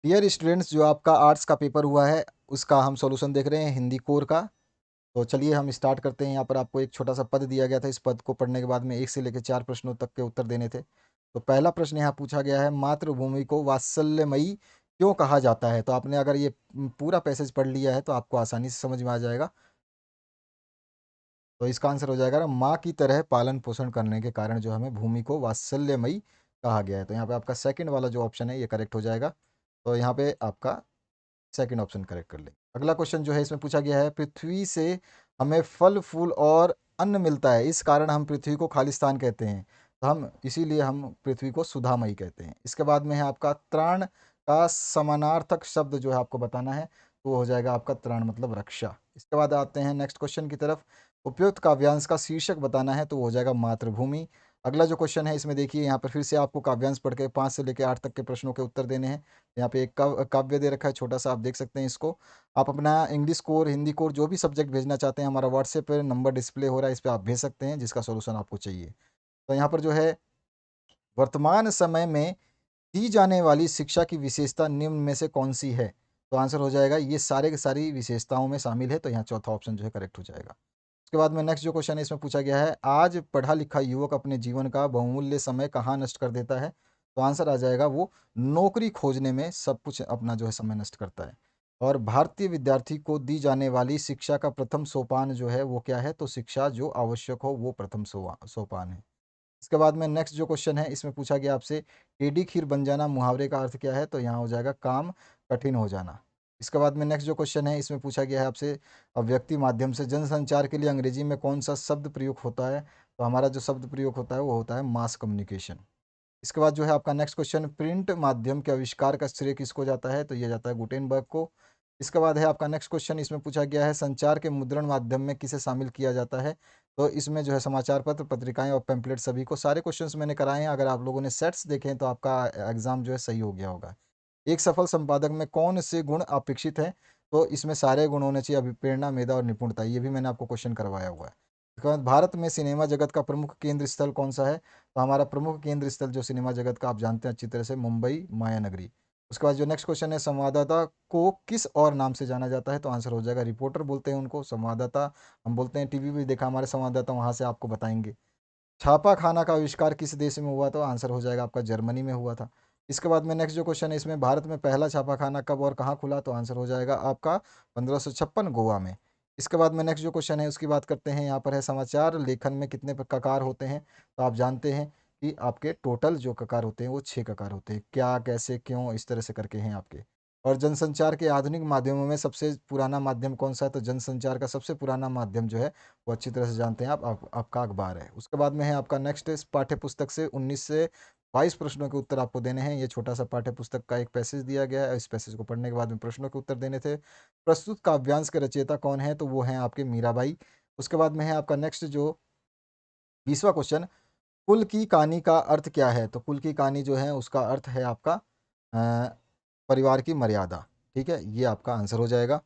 Dear students, जो आपका arts का पेपर हुआ है उसका हम सॉल्यूशन देख रहे हैं हिंदी कोर का। तो चलिए हम स्टार्ट करते हैं। यहाँ पर आपको एक छोटा सा पद दिया गया था। इस पद को पढ़ने के बाद में एक से लेकर चार प्रश्नों तक के उत्तर देने थे। तो पहला प्रश्न यहाँ पूछा गया है, मातृभूमि को वात्सल्यमयी क्यों कहा जाता है? तो आपने अगर ये पूरा पैसेज पढ़ लिया है तो आपको आसानी से समझ में आ जाएगा। तो इसका आंसर हो जाएगा ना, माँ की तरह पालन पोषण करने के कारण जो हमें भूमि को वात्सल्यमयी कहा गया है। तो यहाँ पे आपका सेकंड वाला जो ऑप्शन है ये करेक्ट हो जाएगा। तो यहाँ पे आपका सेकंड ऑप्शन करेक्ट कर ले। अगला क्वेश्चन जो है इसमें पूछा गया है, पृथ्वी से हमें फल फूल और अन्न मिलता है, इस कारण हम पृथ्वी को खालिस्तान कहते हैं। तो हम इसीलिए हम पृथ्वी को सुधामयी कहते हैं। इसके बाद में है आपका त्राण का समानार्थक शब्द जो है आपको बताना है। तो वो हो जाएगा आपका त्राण मतलब रक्षा। इसके बाद आते हैं नेक्स्ट क्वेश्चन की तरफ। उपयुक्त काव्यांश का शीर्षक बताना है, तो वो हो जाएगा मातृभूमि। अगला जो क्वेश्चन है इसमें देखिए, यहाँ पर फिर से आपको काव्यांश पढ़ के 5 से लेकर 8 तक के प्रश्नों के उत्तर देने हैं। यहाँ पे एक काव्य दे रखा है छोटा सा, आप देख सकते हैं इसको। आप अपना इंग्लिश कोर, हिंदी कोर, जो भी सब्जेक्ट भेजना चाहते हैं, हमारा व्हाट्सएप पे नंबर डिस्प्ले हो रहा है, इस पर आप भेज सकते हैं जिसका सोल्यूशन आपको चाहिए। तो यहाँ पर जो है, वर्तमान समय में दी जाने वाली शिक्षा की विशेषता निम्न में से कौन सी है? तो आंसर हो जाएगा ये सारे की सारी विशेषताओं में शामिल है। तो यहाँ चौथा ऑप्शन जो है करेक्ट हो जाएगा। उसके बाद में नेक्स्ट जो क्वेश्चन है इसमें पूछा गया है, आज पढ़ा लिखा युवक अपने जीवन का बहुमूल्य समय कहाँ नष्ट कर देता है? तो आंसर आ जाएगा वो नौकरी खोजने में सब कुछ अपना जो है समय नष्ट करता है। और भारतीय विद्यार्थी को दी जाने वाली शिक्षा का प्रथम सोपान जो है वो क्या है? तो शिक्षा जो आवश्यक हो वो प्रथम सोपान है। इसके बाद में नेक्स्ट जो क्वेश्चन है इसमें पूछा गया आपसे, टेढ़ी खीर बन जाना मुहावरे का अर्थ क्या है? तो यहाँ हो जाएगा काम कठिन हो जाना। इसके बाद में नेक्स्ट जो क्वेश्चन है इसमें पूछा गया है आपसे, अव्यक्ति माध्यम से जनसंचार के लिए अंग्रेजी में कौन सा शब्द प्रयोग होता है? तो हमारा जो शब्द प्रयोग होता है वो होता है मास कम्युनिकेशन। इसके बाद जो है आपका नेक्स्ट क्वेश्चन, प्रिंट माध्यम के आविष्कार का श्रेय किसको जाता है? तो ये जाता है गुटेनबर्ग को। इसके बाद है आपका नेक्स्ट क्वेश्चन, इसमें पूछा गया है, संचार के मुद्रण माध्यम में किसे शामिल किया जाता है? तो इसमें जो है समाचार पत्र, पत्रिकाएं और पैम्पलेट सभी को। सारे क्वेश्चंस मैंने कराए हैं, अगर आप लोगों ने सेट्स देखे हैं तो आपका एग्जाम जो है सही हो गया होगा। एक सफल संपादक में कौन से गुण अपेक्षित हैं? तो इसमें सारे गुण होने चाहिए, अभिप्रेरणा, मेधा और निपुणता। ये भी मैंने आपको क्वेश्चन करवाया हुआ है। उसके बाद, भारत में सिनेमा जगत का प्रमुख केंद्र स्थल कौन सा है? तो हमारा प्रमुख केंद्र स्थल जो सिनेमा जगत का, आप जानते हैं अच्छी तरह से, मुंबई माया नगरी। उसके बाद जो नेक्स्ट क्वेश्चन है, संवाददाता को किस और नाम से जाना जाता है? तो आंसर हो जाएगा रिपोर्टर बोलते हैं उनको, संवाददाता हम बोलते हैं। टीवी भी देखा हमारे संवाददाता, वहां से आपको बताएंगे। छापा खाना का आविष्कार किस देश में हुआ? तो आंसर हो जाएगा आपका जर्मनी में हुआ था। इसके बाद में नेक्स्ट जो क्वेश्चन है इसमें, भारत में पहला छापा खाना कब और कहाँ खुला? तो आंसर हो जाएगा आपका 1556 गोवा में। इसके बाद में नेक्स्ट जो क्वेश्चन है उसकी बात करते हैं। यहाँ पर है, समाचार लेखन में कितने ककार होते हैं? तो आप जानते हैं कि आपके टोटल जो ककार होते हैं वो 6 ककार होते हैं। क्या, कैसे, क्यों, इस तरह से करके हैं आपके। और जनसंचार के आधुनिक माध्यमों में सबसे पुराना माध्यम कौन सा है? तो जनसंचार का सबसे पुराना माध्यम जो है वो अच्छी तरह से जानते हैं आपका अखबार है। उसके बाद में है आपका नेक्स्ट, इस पाठ्य पुस्तक से 19 से 22 प्रश्नों के उत्तर आपको देने हैं। ये छोटा सा पाठ्य पुस्तक का एक पैसेज दिया गया है, इस पैसेज को पढ़ने के बाद में प्रश्नों के उत्तर देने थे। प्रस्तुत काव्यांश के रचयिता कौन है? तो वो हैं आपके मीराबाई। उसके बाद में है आपका नेक्स्ट जो 20वां क्वेश्चन, कुल की कहानी का अर्थ क्या है? तो कुल की कहानी जो है उसका अर्थ है आपका परिवार की मर्यादा। ठीक है, ये आपका आंसर हो जाएगा।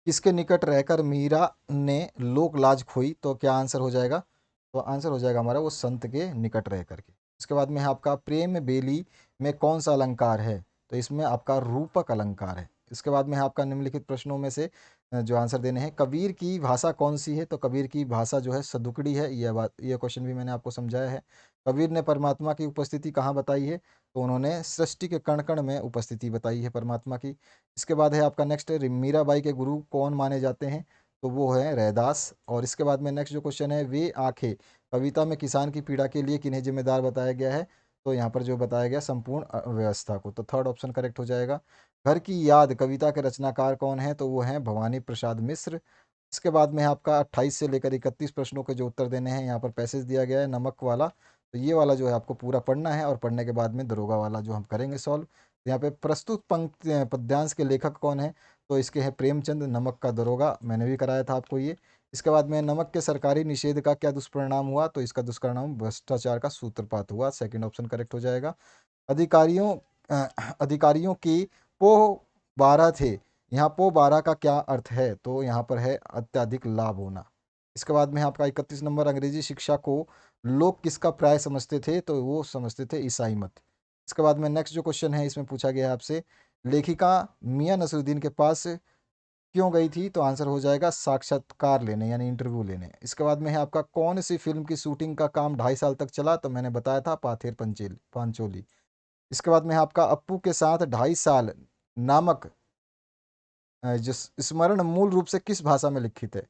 किसके निकट रहकर मीरा ने लोक लाज खोई? तो क्या आंसर हो जाएगा? तो आंसर हो जाएगा हमारा वो संत के निकट रह करके। इसके बाद में है आपका, प्रेम बेली में कौन सा अलंकार है? तो इसमें आपका रूपक अलंकार है। इसके बाद में है आपका निम्नलिखित प्रश्नों में से जो आंसर देने हैं, कबीर की भाषा कौन सी है? तो कबीर की भाषा जो है सदुकड़ी है। ये क्वेश्चन भी मैंने आपको समझाया है। कबीर ने परमात्मा की उपस्थिति कहाँ बताई है? तो उन्होंने सृष्टि के कण कण में उपस्थिति बताई है परमात्मा की। इसके बाद है आपका नेक्स्ट, मीराबाई के गुरु कौन माने जाते हैं? तो वो है रैदास। और इसके बाद में नेक्स्ट जो क्वेश्चन है, वे आंखें कविता में किसान की पीड़ा के लिए किन्हें जिम्मेदार बताया गया है? तो यहाँ पर जो बताया गया, संपूर्ण व्यवस्था को। तो थर्ड ऑप्शन करेक्ट हो जाएगा। घर की याद कविता के रचनाकार कौन है? तो वो हैं भवानी प्रसाद मिश्र। इसके बाद में है आपका 28 से लेकर 31 प्रश्नों के जो उत्तर देने हैं, यहाँ पर पैसेज दिया गया है नमक वाला। तो ये वाला जो है आपको पूरा पढ़ना है, और पढ़ने के बाद में दरोगा वाला जो हम करेंगे सॉल्व। तो यहाँ पे प्रस्तुत पंक्ति पद्यांश के लेखक कौन है? तो इसके हैं प्रेमचंद, नमक का दरोगा, मैंने भी कराया था आपको ये। इसके बाद में नमक के सरकारी निषेध का क्या दुष्परिणाम हुआ? तो इसका दुष्परिणाम भ्रष्टाचार का सूत्रपात हुआ। सेकंड ऑप्शन करेक्ट हो जाएगा। अधिकारियों अधिकारियों की पो 12 थे, यहाँ पो 12 का क्या अर्थ है? तो यहाँ पर है अत्यधिक लाभ होना। इसके बाद में आपका 31 नंबर, अंग्रेजी शिक्षा को लोग किसका प्राय समझते थे? तो वो समझते थे ईसाई मत। इसके बाद में नेक्स्ट जो क्वेश्चन है इसमें पूछा गया है आपसे, लेखिका मियां नसरुद्दीन के पास क्यों गई थी? तो आंसर हो जाएगा साक्षात्कार लेने यानी इंटरव्यू लेने। इसके बाद में है आपका, कौन सी फिल्म की शूटिंग का काम 2.5 साल तक चला? तो मैंने बताया था पाथेर पंचेल पांचोली। इसके बाद में है आपका, अप्पू के साथ 2.5 साल नामक जो स्मरण मूल रूप से किस भाषा में लिखित है?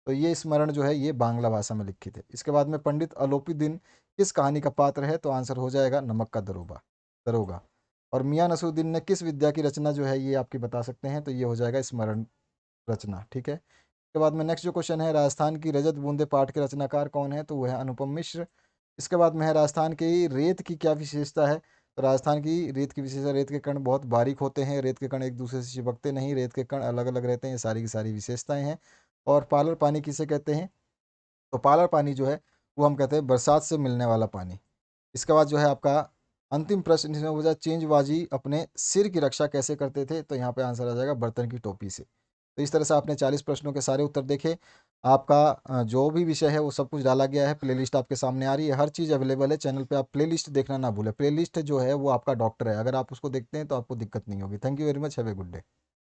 तो ये स्मरण जो है ये बांग्ला भाषा में लिखित है। इसके बाद में पंडित अलोपीदीन किस कहानी का पात्र है? तो आंसर हो जाएगा नमक का दरोगा दरोगा। और मियां नसरुद्दीन ने किस विद्या की रचना जो है ये आपकी बता सकते हैं? तो ये हो जाएगा स्मरण रचना। ठीक है। इसके बाद में नेक्स्ट जो क्वेश्चन है, राजस्थान की रजत बूंदे पाठ के रचनाकार कौन है? तो वो है अनुपम मिश्र। इसके बाद में है, राजस्थान की रेत की क्या विशेषता है? तो राजस्थान की रेत की विशेषता, रेत के कण बहुत बारीक होते हैं, रेत के कण एक दूसरे से चिपकते नहीं, रेत के कण अलग अलग रहते हैं, ये सारी की सारी विशेषताएं हैं। और पालर पानी किसे कहते हैं? तो पालर पानी जो है वो हम कहते हैं बरसात से मिलने वाला पानी। इसके बाद जो है आपका अंतिम प्रश्न इसमें हो जाए, चेंजबाजी अपने सिर की रक्षा कैसे करते थे? तो यहाँ पे आंसर आ जाएगा बर्तन की टोपी से। तो इस तरह से आपने 40 प्रश्नों के सारे उत्तर देखे। आपका जो भी विषय है वो सब कुछ डाला गया है, प्लेलिस्ट आपके सामने आ रही है, हर चीज़ अवेलेबल है चैनल पे, आप प्लेलिस्ट देखना ना भूलें। प्लेलिस्ट जो है वो आपका डॉक्टर है, अगर आप उसको देखते हैं तो आपको दिक्कत नहीं होगी। Thank you very much, have a good day.